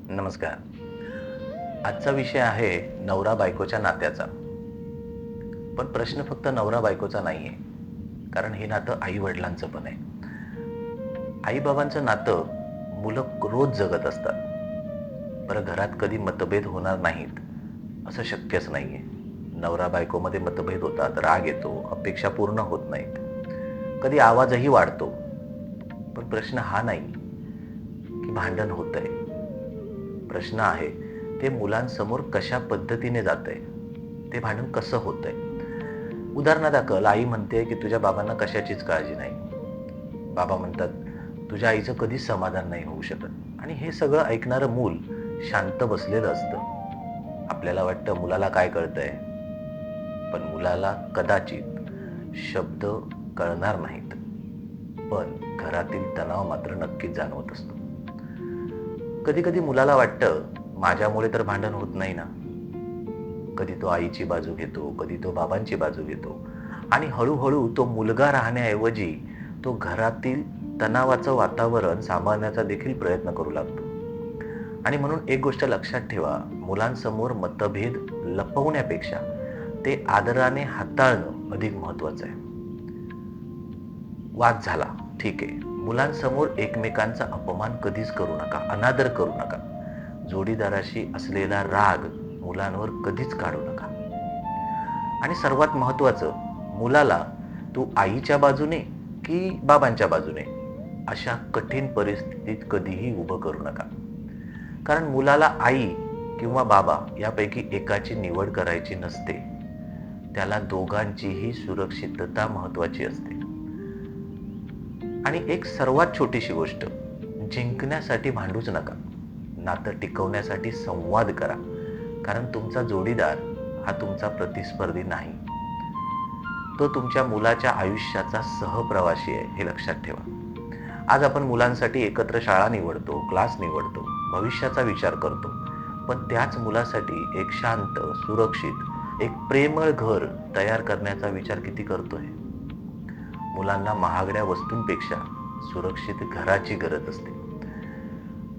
नमस्कार. आजचा विषय आहे नवरा बायकोच्या नात्याचा. पण प्रश्न फक्त नवरा बायकोचा नाहीये. कारण हे नातं आई वडिलांचं पण आहे. आई बाबांचं नातं मुलं रोज जगत असतात. बरं, घरात कधी मतभेद होणार नाहीत असं शक्यच नाहीये. नवरा बायकोमध्ये मतभेद होतात, राग येतो, अपेक्षा पूर्ण होत नाहीत. कधी आवाजही वाढतो. पण प्रश्न हा नाही की भांडण होतंय. प्रश्न आहे ते मुलांसमोर कशा पद्धतीने जातंय, ते भांडण कसं होतंय. उदाहरणादाखल आई म्हणते की तुझ्या बाबांना कशाचीच काळजी नाही. बाबा म्हणतात तुझ्या आईचं कधीच समाधान नाही होऊ शकत. आणि हे सगळं ऐकणारं मूल शांत बसलेलं असतं. आपल्याला वाटतं मुलाला काय कळतंय, पण मुलाला कदाचित शब्द कळणार नाहीत, पण घरातील तणाव मात्र नक्कीच जाणवत असतो. कधी कधी मुलाला वाटतं माझ्यामुळे तर भांडण होत नाही ना. कधी तो आईची बाजू घेतो, कधी तो बाबांची बाजू घेतो. आणि हळूहळू तो मुलगा राहण्याऐवजी तो घरातील तणावाचं वातावरण सांभाळण्याचा देखील प्रयत्न करू लागतो. आणि म्हणून एक गोष्ट लक्षात ठेवा, मुलांसमोर मतभेद लपवण्यापेक्षा ते आदराने हाताळणं अधिक महत्वाचं आहे. वाद झाला, ठीक आहे. मुलांसमोर एकमेकांचा अपमान कधीच करू नका, अनादर करू नका. जोडीदाराशी असलेला राग मुलांवर कधीच काढू नका. आणि सर्वात महत्वाचं, मुलाला तू आईच्या बाजूने की बाबांच्या बाजूने अशा कठीण परिस्थितीत कधीही उभं करू नका. कारण मुलाला आई किंवा बाबा यापैकी एकाची निवड करायची नसते. त्याला दोघांचीही सुरक्षितता महत्वाची असते. आणि एक सर्वात छोटीशी गोष्ट, जिंकण्यासाठी भांडूच नका. नातं टिकवण्यासाठी संवाद करा. कारण तुमचा जोडीदार हा तुमचा प्रतिस्पर्धी नाही. तो तुमच्या मुलाच्या आयुष्याचा सहप्रवासी आहे, हे लक्षात ठेवा. आज आपण मुलांसाठी एकत्र शाळा निवडतो, क्लास निवडतो, भविष्याचा विचार करतो. पण त्याच मुलासाठी एक शांत, सुरक्षित, एक प्रेमळ घर तयार करण्याचा विचार किती करतोय. मुलांना महागड्या वस्तूंपेक्षा सुरक्षित घराची गरज असते.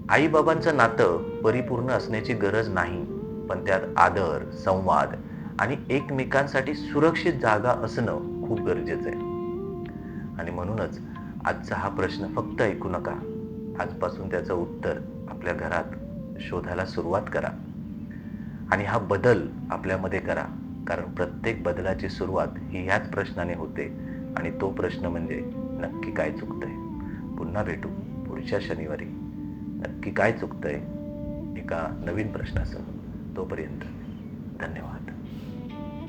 आई बाबांचं नातं परिपूर्ण असण्याची गरज नाही, पण त्यात आदर, संवाद आणि एकमेकांसाठी सुरक्षित जागा असणं खूप गरजेचं आहे. आणि म्हणूनच आजचा हा प्रश्न फक्त ऐकू नका. आजपासून त्याचं उत्तर आपल्या घरात शोधायला सुरुवात करा. आणि हा बदल आपल्यामध्ये करा. कारण प्रत्येक बदलाची सुरुवात ही ह्याच प्रश्नाने होते. आणि तो प्रश्न म्हणजे नक्की काय चुकतंय. पुन्हा भेटू पुढच्या शनिवारी. नक्की काय चुकतंय एका नवीन प्रश्नासह. तोपर्यंत